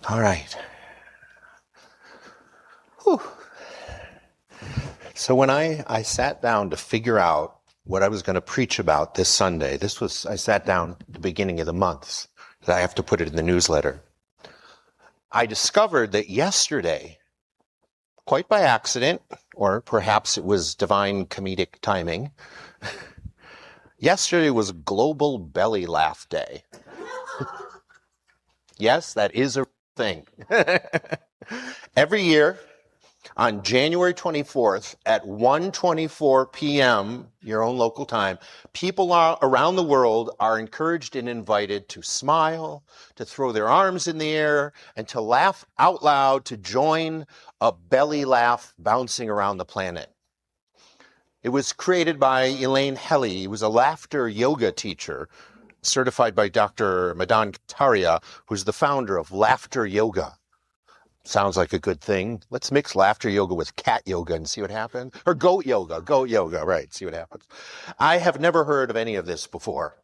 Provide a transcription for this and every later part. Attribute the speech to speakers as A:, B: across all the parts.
A: All right. Whew. So when I sat down to figure out what I was going to preach about this Sunday, I sat down at the beginning of the month, that I have to put it in the newsletter. I discovered that yesterday, quite by accident, or perhaps it was divine comedic timing, yesterday was Global Belly Laugh Day. Yes, that is a thing. Every year, on January 24th at 1:24 p.m., your own local time, people around the world are encouraged and invited to smile, to throw their arms in the air, and to laugh out loud to join a belly laugh bouncing around the planet. It was created by Elaine Helle, who was a laughter yoga teacher, certified by Dr. Madan Kataria, who's the founder of laughter yoga. Sounds like a good thing. Let's mix laughter yoga with cat yoga and see what happens. Or goat yoga, right, see what happens. I have never heard of any of this before.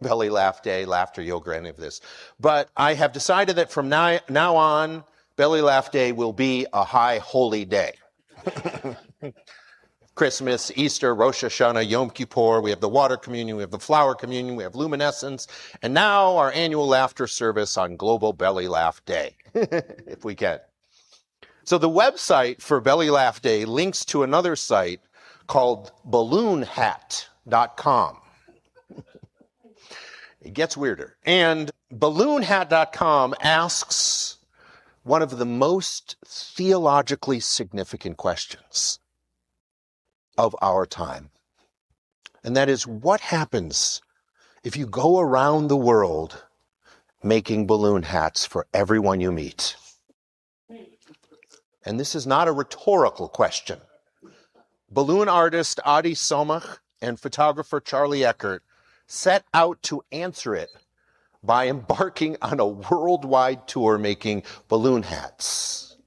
A: Belly laugh day, laughter yoga, any of this. But I have decided that from now on, belly laugh day will be a high holy day. Christmas, Easter, Rosh Hashanah, Yom Kippur, we have the water communion, we have the flower communion, we have luminescence, and now our annual laughter service on Global Belly Laugh Day, if we can. So the website for Belly Laugh Day links to another site called balloonhat.com. It gets weirder. And balloonhat.com asks one of the most theologically significant questions of our time. And that is, what happens if you go around the world making balloon hats for everyone you meet? And this is not a rhetorical question. Balloon artist Adi Somach and photographer Charlie Eckert set out to answer it by embarking on a worldwide tour making balloon hats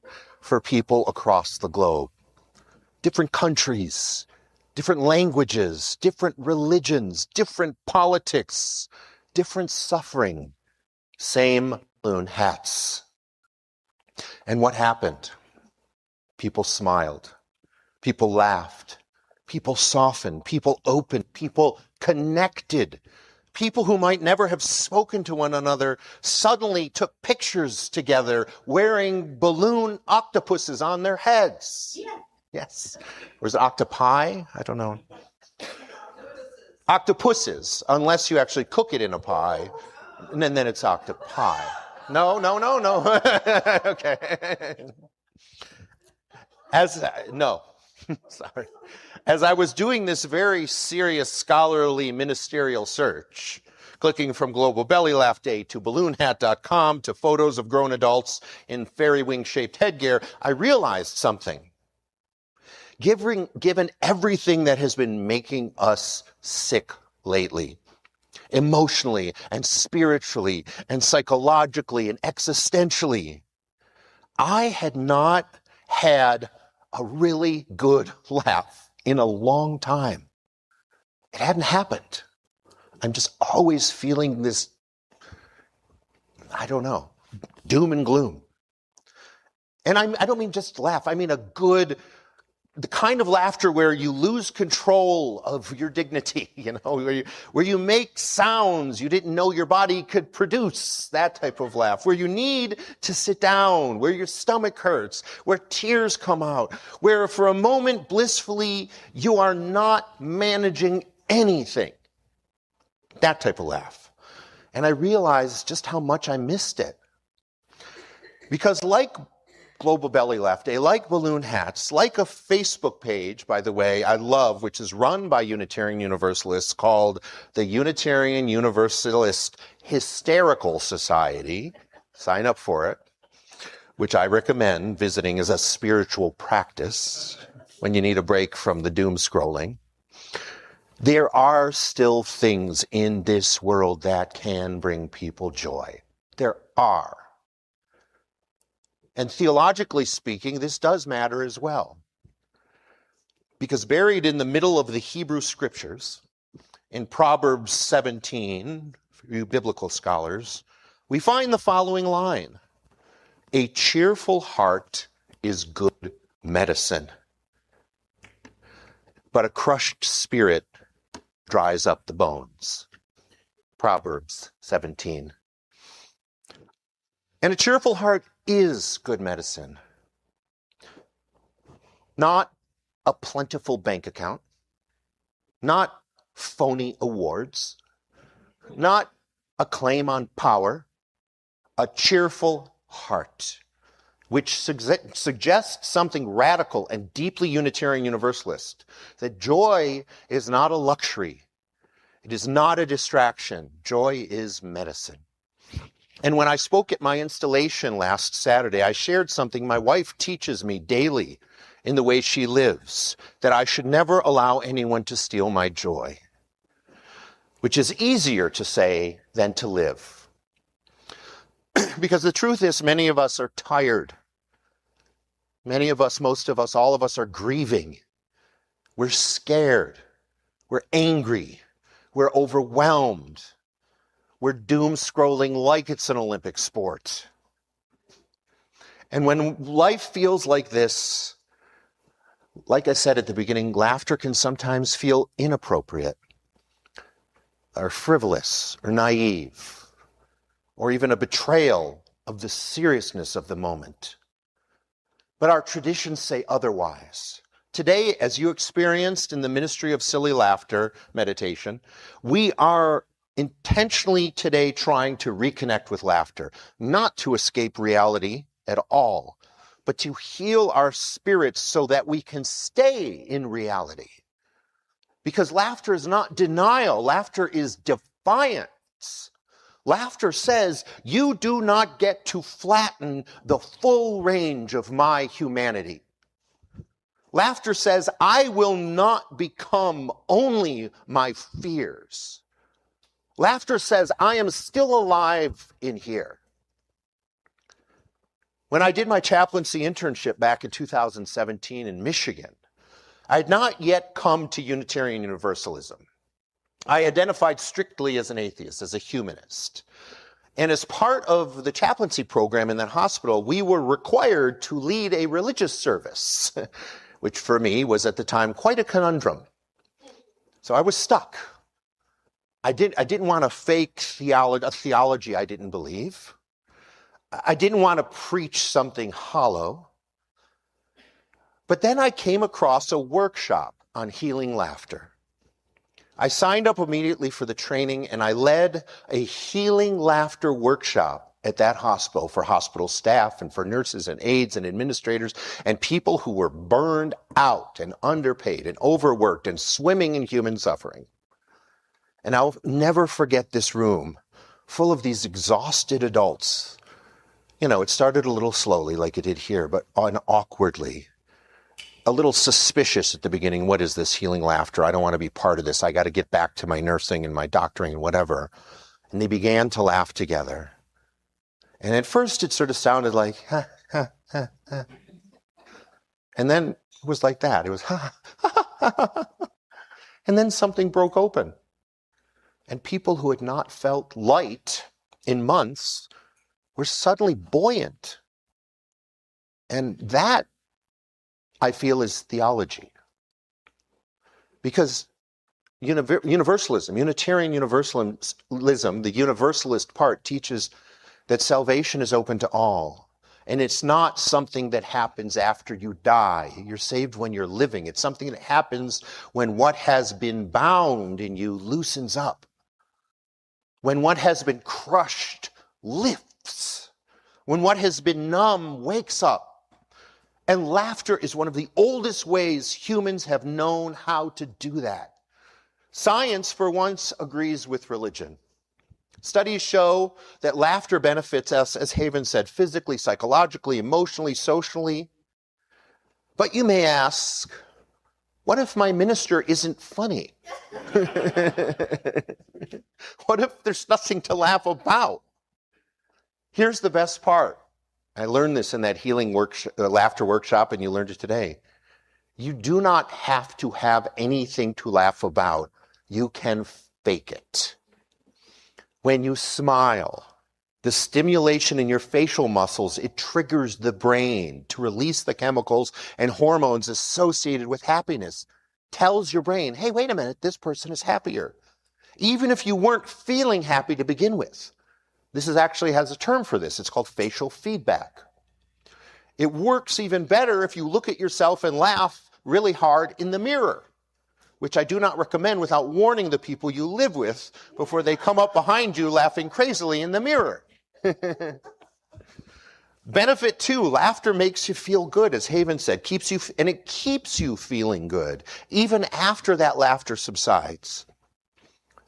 A: for people across the globe. Different countries, different languages, different religions, different politics, different suffering, same balloon hats. And what happened? People smiled, people laughed, people softened, people opened, people connected. People who might never have spoken to one another suddenly took pictures together wearing balloon octopuses on their heads. Yeah. Yes. Or is it octopi? I don't know. Octopuses, unless you actually cook it in a pie, and then it's octopi. No. Okay. Sorry. As I was doing this very serious scholarly ministerial search, clicking from Global Belly Laugh Day to balloonhat.com to photos of grown adults in fairy wing-shaped headgear, I realized something. Given everything that has been making us sick lately, emotionally and spiritually and psychologically and existentially, I had not had a really good laugh in a long time. It hadn't happened. I'm just always feeling this, I don't know, doom and gloom. And I don't mean just laugh. I mean the kind of laughter where you lose control of your dignity, where you make sounds you didn't know your body could produce, that type of laugh, where you need to sit down, where your stomach hurts, where tears come out, where for a moment blissfully you are not managing anything. That type of laugh. And I realized just how much I missed it. Because like Global Belly Laugh Day, like balloon hats, like a Facebook page, by the way, I love, which is run by Unitarian Universalists called the Unitarian Universalist Hysterical Society. Sign up for it, which I recommend visiting as a spiritual practice when you need a break from the doom scrolling. There are still things in this world that can bring people joy. There are. And theologically speaking, this does matter as well. Because buried in the middle of the Hebrew scriptures, in Proverbs 17, for you biblical scholars, we find the following line. A cheerful heart is good medicine, but a crushed spirit dries up the bones. Proverbs 17. And a cheerful heart is good medicine. Not a plentiful bank account, not phony awards, not a claim on power, a cheerful heart, which suggests something radical and deeply Unitarian Universalist, that joy is not a luxury. It is not a distraction. Joy is medicine. And when I spoke at my installation last Saturday, I shared something my wife teaches me daily in the way she lives, that I should never allow anyone to steal my joy, which is easier to say than to live. Because the truth is, many of us are tired. Many of us, most of us, all of us are grieving. We're scared. We're angry. We're overwhelmed. We're doom scrolling like it's an Olympic sport. And when life feels like this, like I said at the beginning, laughter can sometimes feel inappropriate, or frivolous, or naive, or even a betrayal of the seriousness of the moment. But our traditions say otherwise. Today, as you experienced in the Ministry of Silly Laughter meditation, we are intentionally today trying to reconnect with laughter, not to escape reality at all, but to heal our spirits so that we can stay in reality. Because laughter is not denial, laughter is defiance. Laughter says, you do not get to flatten the full range of my humanity. Laughter says, I will not become only my fears. Laughter says, I am still alive in here. When I did my chaplaincy internship back in 2017 in Michigan, I had not yet come to Unitarian Universalism. I identified strictly as an atheist, as a humanist. And as part of the chaplaincy program in that hospital, we were required to lead a religious service, which for me was at the time quite a conundrum. So I was stuck. I didn't want to fake a theology I didn't believe. I didn't want to preach something hollow. But then I came across a workshop on healing laughter. I signed up immediately for the training, and I led a healing laughter workshop at that hospital for hospital staff and for nurses and aides and administrators and people who were burned out and underpaid and overworked and swimming in human suffering. And I'll never forget this room full of these exhausted adults. You know, it started a little slowly like it did here, but awkwardly. A little suspicious at the beginning. What is this healing laughter? I don't want to be part of this. I got to get back to my nursing and my doctoring and whatever. And they began to laugh together. And at first it sort of sounded like, ha, ha, ha, ha. And then it was like that. It was, ha, ha, ha, ha. And then something broke open. And people who had not felt light in months were suddenly buoyant. And that, I feel, is theology. Because universalism, Unitarian Universalism, the universalist part teaches that salvation is open to all. And it's not something that happens after you die. You're saved when you're living. It's something that happens when what has been bound in you loosens up. When what has been crushed lifts. When what has been numb wakes up. And laughter is one of the oldest ways humans have known how to do that. Science, for once, agrees with religion. Studies show that laughter benefits us, as Haven said, physically, psychologically, emotionally, socially. But you may ask, what if my minister isn't funny? What if there's nothing to laugh about? Here's the best part. I learned this in that healing laughter workshop, and you learned it today. You do not have to have anything to laugh about. You can fake it. When you smile, The stimulation in your facial muscles, it triggers the brain to release the chemicals and hormones associated with happiness. Tells your brain, hey, wait a minute, this person is happier. Even if you weren't feeling happy to begin with. This actually has a term for this. It's called facial feedback. It works even better if you look at yourself and laugh really hard in the mirror, which I do not recommend without warning the people you live with before they come up behind you laughing crazily in the mirror. Benefit 2, laughter makes you feel good, as Haven said, and it keeps you feeling good, even after that laughter subsides.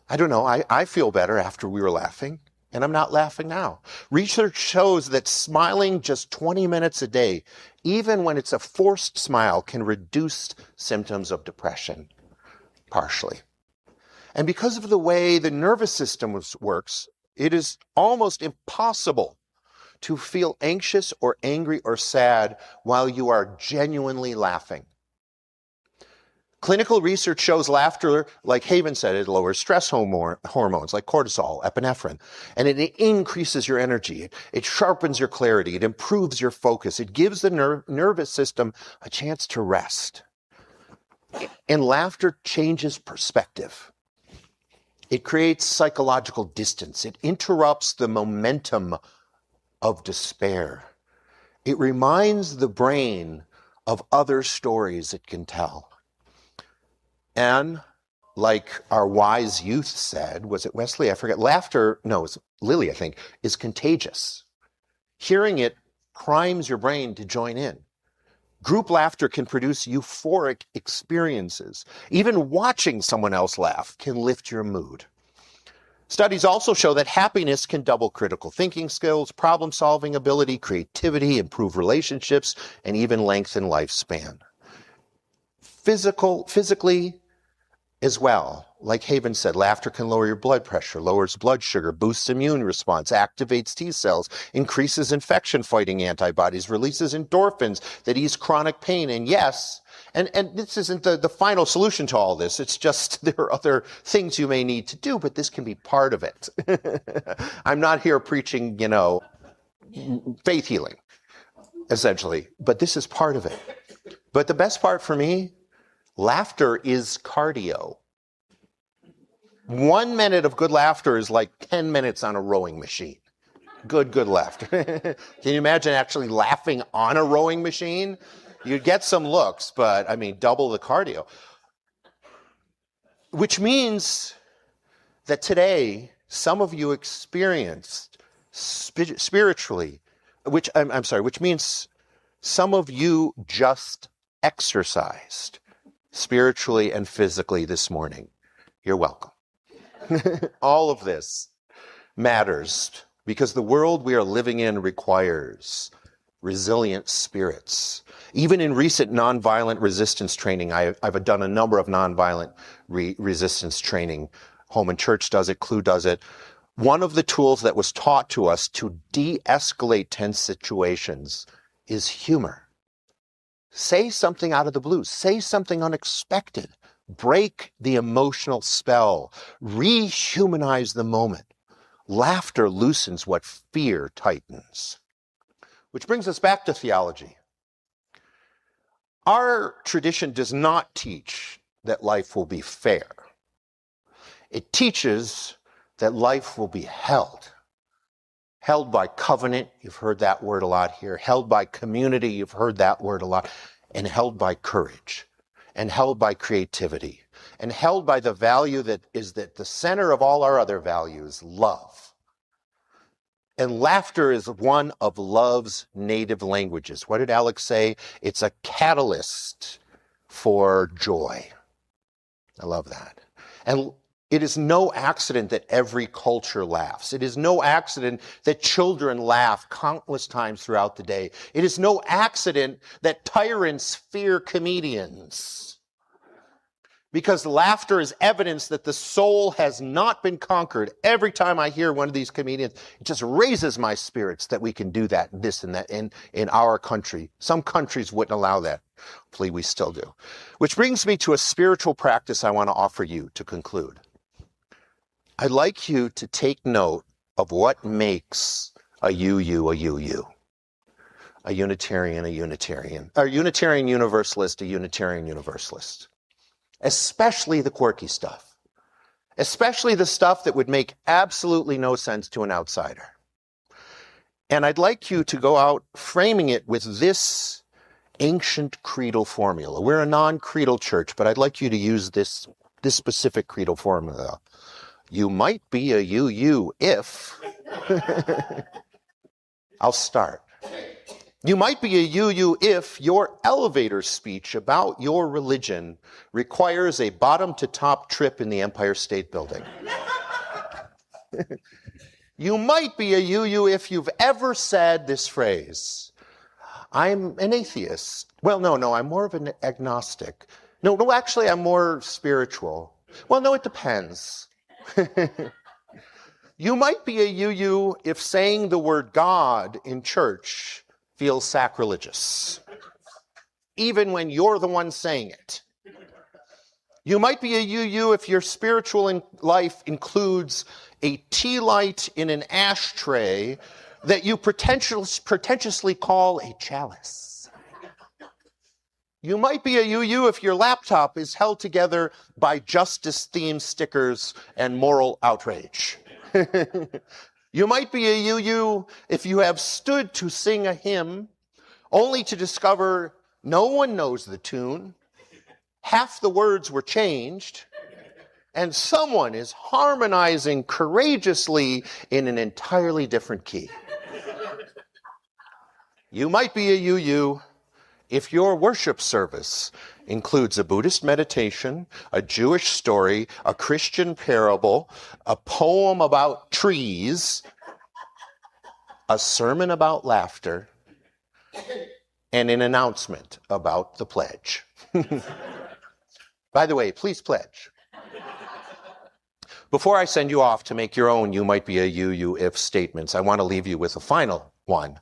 A: I don't know, I feel better after we were laughing, and I'm not laughing now. Research shows that smiling just 20 minutes a day, even when it's a forced smile, can reduce symptoms of depression, partially. And because of the way the nervous system works, it is almost impossible to feel anxious or angry or sad while you are genuinely laughing. Clinical research shows laughter, like Haven said, it lowers stress hormones like cortisol, epinephrine, and it increases your energy. It sharpens your clarity. It improves your focus. It gives the nervous system a chance to rest. And laughter changes perspective. It creates psychological distance. It interrupts the momentum of despair. It reminds the brain of other stories it can tell. And like our wise youth said, was it Wesley? I forget. Laughter, no, it's Lily, I think, is contagious. Hearing it primes your brain to join in. Group laughter can produce euphoric experiences. Even watching someone else laugh can lift your mood. Studies also show that happiness can double critical thinking skills, problem-solving ability, creativity, improve relationships, and even lengthen lifespan. Physically as well, like Haven said, laughter can lower your blood pressure, lowers blood sugar, boosts immune response, activates T cells, increases infection-fighting antibodies, releases endorphins that ease chronic pain. And yes, and this isn't the final solution to all this. It's just there are other things you may need to do, but this can be part of it. I'm not here preaching, faith healing, essentially, but this is part of it. But the best part for me, laughter is cardio. 1 minute of good laughter is like 10 minutes on a rowing machine. Good laughter. Can you imagine actually laughing on a rowing machine? You'd get some looks, but I mean, double the cardio. Which means that today, some of you experienced spiritually, which means some of you just exercised spiritually and physically this morning. You're welcome. All of this matters because the world we are living in requires resilient spirits. Even in recent nonviolent resistance training, I've done a number of nonviolent resistance training. Home and Church does it, Clue does it. One of the tools that was taught to us to de-escalate tense situations is humor. Say something out of the blue. Say something unexpected. Break the emotional spell. Rehumanize the moment. Laughter loosens what fear tightens. Which brings us back to theology. Our tradition does not teach that life will be fair. It teaches that life will be held. Held by covenant, you've heard that word a lot here. Held by community, you've heard that word a lot. And held by courage. And held by creativity. And held by the value that is at the center of all our other values, love. And laughter is one of love's native languages. What did Alex say? It's a catalyst for joy. I love that. And it is no accident that every culture laughs. It is no accident that children laugh countless times throughout the day. It is no accident that tyrants fear comedians. Because laughter is evidence that the soul has not been conquered. Every time I hear one of these comedians, it just raises my spirits that we can do that, this and that in our country. Some countries wouldn't allow that. Hopefully we still do. Which brings me to a spiritual practice I want to offer you to conclude. I'd like you to take note of what makes a you, a you. A Unitarian, a Unitarian Universalist, a Unitarian Universalist. Especially the quirky stuff. Especially the stuff that would make absolutely no sense to an outsider. And I'd like you to go out framing it with this ancient creedal formula. We're a non-creedal church, but I'd like you to use this specific creedal formula. You might be a you if... I'll start. You might be a you if your elevator speech about your religion requires a bottom-to-top trip in the Empire State Building. You might be a you if you've ever said this phrase, I'm an atheist. Well, no, I'm more of an agnostic. No, actually, I'm more spiritual. Well, no, it depends. You might be a you if saying the word God in church feels sacrilegious, even when you're the one saying it. You might be a you if your spiritual life includes a tea light in an ashtray that you pretentiously call a chalice. You might be a you if your laptop is held together by justice-themed stickers and moral outrage. You might be a you if you have stood to sing a hymn only to discover no one knows the tune, half the words were changed, and someone is harmonizing courageously in an entirely different key. You might be a you if your worship service includes a Buddhist meditation, a Jewish story, a Christian parable, a poem about trees, a sermon about laughter, and an announcement about the pledge. By the way, please pledge. Before I send you off to make your own you might be a you if statements, I want to leave you with a final one.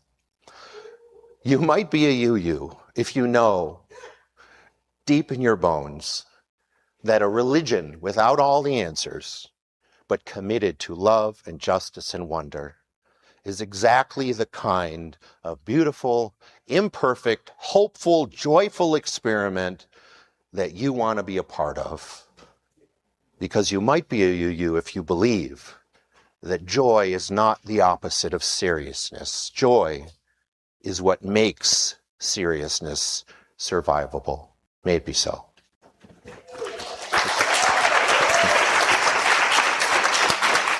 A: You might be a you if you know deep in your bones that a religion without all the answers, but committed to love and justice and wonder, is exactly the kind of beautiful, imperfect, hopeful, joyful experiment that you want to be a part of. Because you might be a you if you believe that joy is not the opposite of seriousness. Joy is what makes seriousness survivable. May it be so.